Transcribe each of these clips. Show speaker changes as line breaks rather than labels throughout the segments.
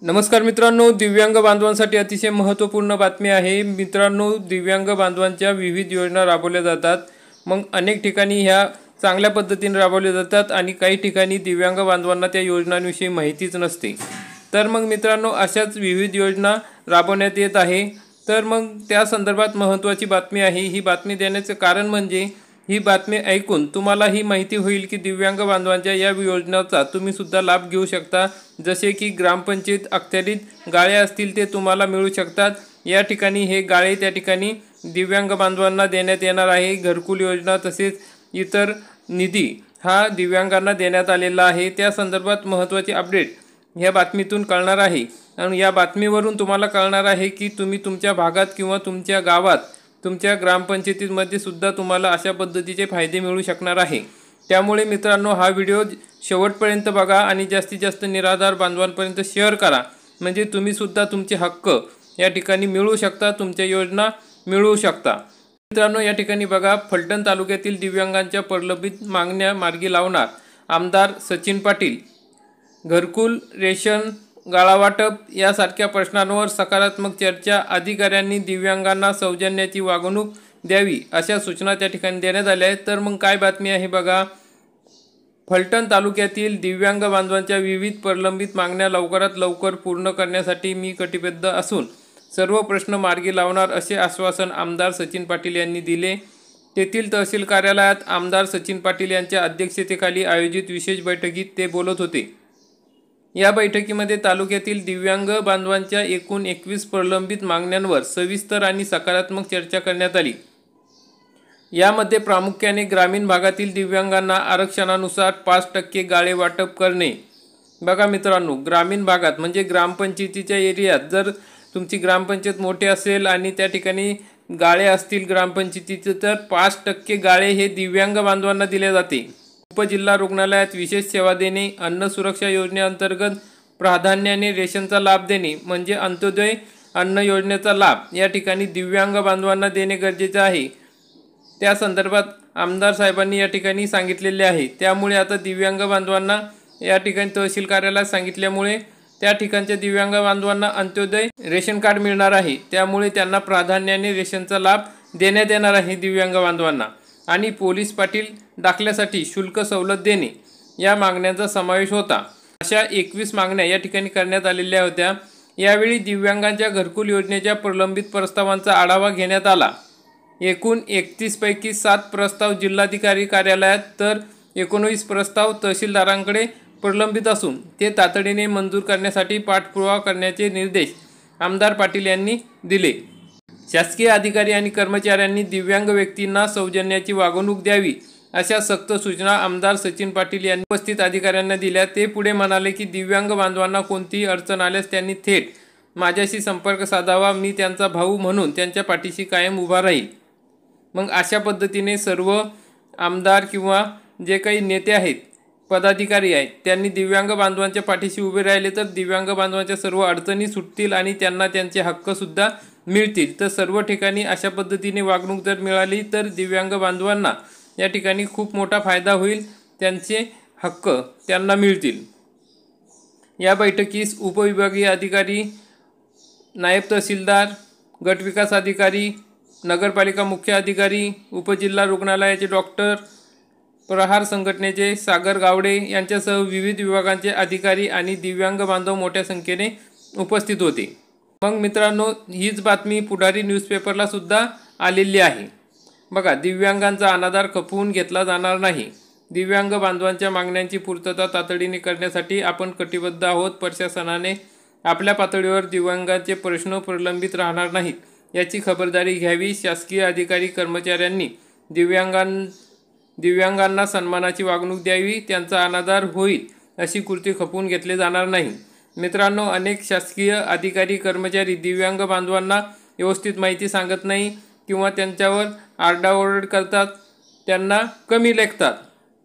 नमस्कार मित्रांनो, दिव्यांग बांधवांसाठी अतिशय महत्त्वपूर्ण बातमी आहे। मित्रांनो, दिव्यांग बांधवांच्या विविध योजना राबवल्या जातात। मग अनेक ठिकाणी ह्या चांगल्या पद्धतीने राबवल्या जातात आणि काही ठिकाणी दिव्यांग बांधवांना त्या योजनांविषयी माहितीच नसते। तर मग मित्रांनो, अशाच विविध योजना राबवण्यात येत आहे। तर मग त्या संदर्भात महत्त्वाची बातमी आहे। ही बातमी देण्याचे कारण म्हणजे ही बातमी ऐकून तुम्हाला ही माहिती होईल की दिव्यांग बांधवांच्या या योजनेचा तुम्ही सुद्धा लाभ घेऊ शकता। जसे की ग्रामपंचायत अखत्यारीत गाळे असतील ते तुम्हाला मिळू शकतात। या ठिकाणी हे गाळे त्या ठिकाणी दिव्यांग बांधवांना देण्यात येणार आहे। घरकुल योजना तसेच इतर निधी हा दिव्यांगांना देण्यात आलेला आहे। त्या संदर्भात महत्त्वाची अपडेट ह्या बातमीतून कळणार आहे आणि या बातमीवरून तुम्हाला कळणार आहे की तुम्ही तुमच्या भागात किंवा तुमच्या गावात तुमच्या ग्रामपंचायतीमध्ये सुद्धा तुम्हाला अशा पद्धतीचे फायदे मिळू शकणार आहे। त्यामुळे मित्रांनो, हा व्हिडिओ शेवटपर्यंत बघा आणि जास्तीत जास्त निराधार बांधवांपर्यंत शेअर करा, म्हणजे तुम्ही सुद्धा तुमचे हक्क या ठिकाणी मिळवू शकता, तुमच्या योजना मिळवू शकता। मित्रांनो, या ठिकाणी बघा, फलटण तालुक्यातील दिव्यांगांच्या प्रलंबित मागण्या मार्गी लावणार आमदार सचिन पाटील। घरकुल, रेशन, गाळावाटप यासारख्या प्रश्नांवर सकारात्मक चर्चा। अधिकाऱ्यांनी दिव्यांगांना सौजन्याची वागणूक द्यावी अशा सूचना त्या ठिकाणी देण्यात आल्या आहेत। तर मग काय बातमी आहे बघा, फलटण तालुक्यातील दिव्यांग बांधवांच्या विविध प्रलंबित मागण्या लवकरात लवकर पूर्ण करण्यासाठी मी कटिबद्ध असून सर्व प्रश्न मार्गी लावणार असे आश्वासन आमदार सचिन पाटील यांनी दिले। तेथील तहसील कार्यालयात आमदार सचिन पाटील यांच्या अध्यक्षतेखाली आयोजित विशेष बैठकीत ते बोलत होते। या बैठकीमध्ये तालुक्यातील दिव्यांग बांधवांच्या एकूण 21 प्रलंबित मागण्यांवर सविस्तर आणि सकारात्मक चर्चा करण्यात आली। यामध्ये प्रामुख्याने ग्रामीण भागातील दिव्यांगांना आरक्षणानुसार 5% गाळे वाटप करणे। बघा मित्रांनो, ग्रामीण भागात म्हणजे ग्रामपंचायतीच्या एरियात जर तुमची ग्रामपंचायत मोठी असेल आणि त्या ठिकाणी गाळे असतील ग्रामपंचायतीचे, तर 5% गाळे हे दिव्यांग बांधवांना दिले जाते। उपजिल्हा रुग्णालयात विशेष सेवा देणे, अन्न सुरक्षा योजनेअंतर्गत प्राधान्याने रेशनचा लाभ देणे म्हणजे अंत्योदय अन्न योजनेचा लाभ या ठिकाणी दिव्यांग बांधवांना देणे गरजेचे आहे। त्या संदर्भात आमदार साहेबांनी या ठिकाणी सांगितलेले आहे। त्यामुळे आता दिव्यांग बांधवांना या ठिकाणी तहसील कार्यालयात सांगितल्यामुळे त्या ठिकाणच्या दिव्यांग बांधवांना अंत्योदय रेशन कार्ड मिळणार आहे। त्यामुळे त्यांना प्राधान्याने रेशनचा लाभ देण्यात येणार आहे दिव्यांग बांधवांना। आणि पोलीस पाटील दाखल्यासाठी शुल्क सवलत देणे या मागण्यांचा समावेश होता। अशा 21 मागण्या या ठिकाणी करण्यात आलेल्या होत्या। यावेळी दिव्यांगांच्या घरकुल योजनेच्या प्रलंबित प्रस्तावांचा आढावा घेण्यात आला। एकूण 31 पैकी 7 प्रस्ताव जिल्हाधिकारी कार्यालयात तर 19 प्रस्ताव तहसीलदारांकडे प्रलंबित असून ते तातडीने मंजूर करण्यासाठी पाठपुरावा करण्याचे निर्देश आमदार पाटील यांनी दिले। शासकीय अधिकारी आणि कर्मचाऱ्यांनी दिव्यांग व्यक्तींना सौजन्याची वागणूक द्यावी अशा सक्त सूचना आमदार सचिन पाटील यांनी उपस्थित अधिकाऱ्यांना दिल्या। ते पुढे म्हणाले की दिव्यांग बांधवांना कोणतीही अडचण आल्यास त्यांनी थेट माझ्याशी संपर्क साधावा, मी त्यांचा भाऊ म्हणून त्यांच्या पाठीशी कायम उभा राहील। मग अशा पद्धतीने सर्व आमदार किंवा जे काही नेते आहेत, पदाधिकारी आहेत, त्यांनी दिव्यांग बांधवांच्या पाठीशी उभे राहिले तर दिव्यांग बांधवांच्या सर्व अडचणी सुटतील आणि त्यांना त्यांचे हक्कसुद्धा मिळतील। तर सर्व ठिकाणी अशा पद्धतीने वागणूक जर मिळाली तर दिव्यांग बांधवांना या ठिकाणी खूप मोठा फायदा होईल, त्यांचे हक्क त्यांना मिळतील। या बैठकीस उपविभागीय अधिकारी, नायब तहसीलदार, गटविकास अधिकारी, नगरपालिका मुख्य अधिकारी, उपजिल्हा रुग्णालयाचे डॉक्टर, प्रहार संघटनेचे सागर गावडे यांच्यासह विविध विभागांचे अधिकारी आणि दिव्यांग बांधव मोठ्या संख्येने उपस्थित होते। मग मित्रांनो, हीच बातमी पुढारी न्यूजपेपरला सुद्धा आलेली आहे। बघा, दिव्यांगांचा अनादर खपवून घेतला जाणार नाही। दिव्यांग बांधवांच्या मागण्यांची पूर्तता तातडीने करण्यासाठी आपण कटिबद्ध आहोत। प्रशासनाने आपल्या पातळीवर दिव्यांगांचे प्रश्न प्रलंबित राहणार नाहीत याची खबरदारी घ्यावी। शासकीय अधिकारी कर्मचाऱ्यांनी दिव्यांगांना सन्मानाची वागणूक द्यावी, त्यांचा अनादर होईल अशी कृती खपवून घेतले जाणार नाही। मित्रांनो, अनेक शासकीय अधिकारी कर्मचारी दिव्यांग बांधवांना व्यवस्थित माहिती सांगत नाही किंवा त्यांच्यावर आरडाओरड करतात, त्यांना कमी लेखतात।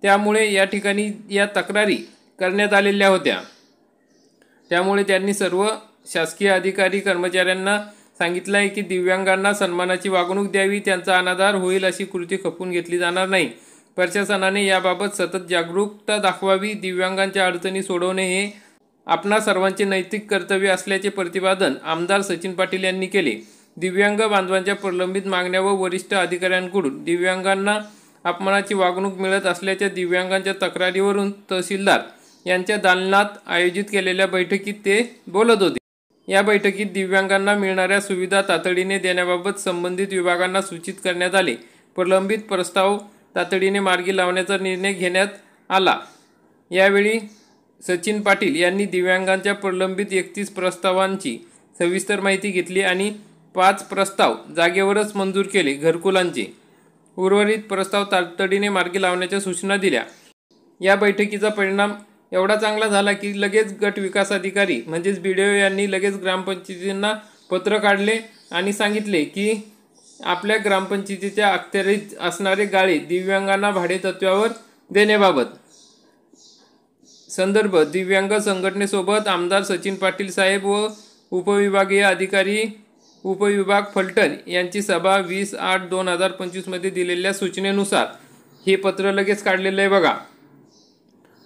त्यामुळे या ठिकाणी या तक्रारी करण्यात आलेल्या होत्या। त्यामुळे त्यांनी सर्व शासकीय अधिकारी कर्मचाऱ्यांना सांगितलं आहे की दिव्यांगांना सन्मानाची वागणूक द्यावी, त्यांचा अनादर होईल अशी कृती खपवून घेतली जाणार नाही। प्रशासनाने याबाबत सतत जागरूकता दाखवावी। दिव्यांगांच्या अडचणी सोडवणे हे आपणा सर्वांचे नैतिक कर्तव्य असल्याचे प्रतिपादन आमदार सचिन पाटील यांनी केले। दिव्यांग बांधवांच्या प्रलंबित मागण्या व वरिष्ठ अधिकाऱ्यांकडून दिव्यांगांना अपमानाची वागणूक मिळत असल्याच्या दिव्यांगांच्या तक्रारीवरून तहसीलदार यांच्या दालनात आयोजित केलेल्या बैठकीत ते बोलत होते। या बैठकीत दिव्यांगांना मिळणाऱ्या सुविधा तातडीने देण्याबाबत संबंधित विभागांना सूचित करण्यात आले। प्रलंबित प्रस्ताव तातडीने मार्गी लावण्याचा निर्णय घेण्यात आला। यावेळी सचिन पाटील यांनी दिव्यांगांच्या प्रलंबित 31 प्रस्तावांची सविस्तर माहिती घेतली आणि 5 प्रस्ताव जागेवरच मंजूर केले। घरकुलांचे उर्वरित प्रस्ताव तातडीने मार्गी लावण्याच्या सूचना दिल्या। या बैठकीचा परिणाम एवढा चांगला झाला की लगेच गट विकास अधिकारी म्हणजेच BDO यांनी लगेच ग्रामपंचायतींना पत्र काढले आणि सांगितले की आपल्या ग्रामपंचायतीच्या अखत्यारीत असणारे गाळे दिव्यांगांना भाडेतत्त्वावर देण्याबाबत। संदर्भ दिव्यांग संघटनेसोबत आमदार सचिन पाटील साहेब व उपविभागीय अधिकारी उपविभाग फलटण यांची सभा 20/8/2025 मध्ये दिलेल्या सूचनेनुसार हे पत्र लगेच काढलेलं आहे बघा।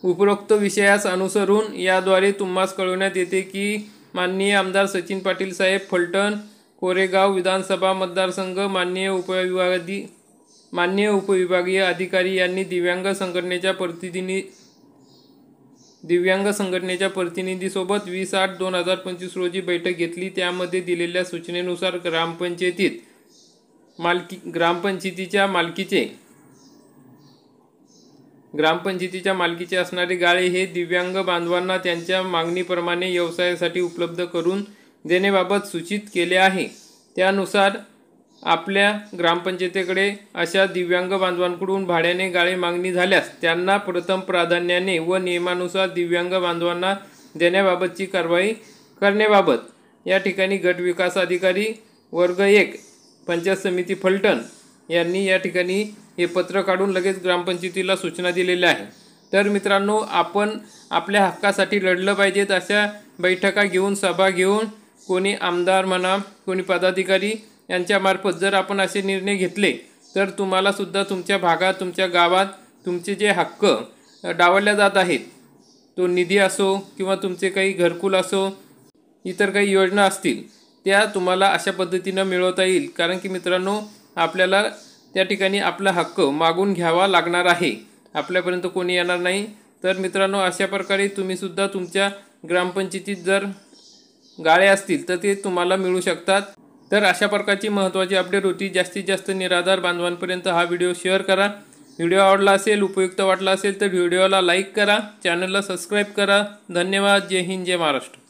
उपरोक्त विषयास अनुसरून याद्वारे तुम्हास कळवण्यात येते की माननीय आमदार सचिन पाटील साहेब फलटण कोरेगाव विधानसभा मतदारसंघ माननीय उपविभागीय अधिकारी यांनी दिव्यांग संघटनेच्या प्रतिनिधीसोबत 20/8/2025 रोजी बैठक घेतली। त्यामध्ये दिलेल्या सूचनेनुसार ग्रामपंचायतीच्या मालकीचे असणारे गाळे हे दिव्यांग बांधवांना त्यांच्या मागणीप्रमाणे व्यवसायासाठी उपलब्ध करून देण्याबाबत सूचित केले आहे। त्यानुसार आपल्या ग्रामपंचायतीकडे अशा दिव्यांग बांधवांकडून भाड्याने गाळे मागणी झाल्यास त्यांना प्रथम प्राधान्याने व नियमानुसार दिव्यांग बांधवांना देण्याबाबतची कारवाई करण्याबाबत या ठिकाणी गट विकास अधिकारी वर्ग 1 पंचायत समिती फलटण यांनी या ठिकाणी हे पत्र काढून लगेच ग्रामपंचायतीला सूचना दिलेल्या आहे। तर मित्रांनो, आपण आपल्या हक्कासाठी लढलं पाहिजेत। अशा बैठका घेऊन सभा घेऊन कोणी आमदार म्हणा कोणी पदाधिकारी यांच्यामार्फत जर आपण असे निर्णय घेतले तर तुम्हाला सुद्धा तुमच्या भागात तुमच्या गावात तुमचे जे हक्क डावलल्या जात आहेत, तो निधी असो किंवा तुमचे काही घरकुल असो इतर काही योजना असतील त्या तुम्हाला अशा पद्धतीनं मिळवता येईल। कारण की मित्रांनो, आपल्याला त्या ठिकाणी आपला हक्क मागून घ्यावा लागणार आहे, आपल्यापर्यंत कोणी येणार नाही। तर मित्रांनो, अशा प्रकारे तुम्ही सुद्धा तुमच्या ग्रामपंचायतीत जर गाळे असतील तर ते तुम्हाला मिळू शकतात। तर अशा प्रकारची महत्त्वाची अपडेट होती। जास्तीत जास्त निराधार बांधवांपर्यंत हा व्हिडिओ शेअर करा। व्हिडिओ आवडला असेल, उपयुक्त वाटला असेल तर व्हिडिओला लाईक करा, चॅनलला सबस्क्राईब करा। धन्यवाद। जय हिंद, जय महाराष्ट्र।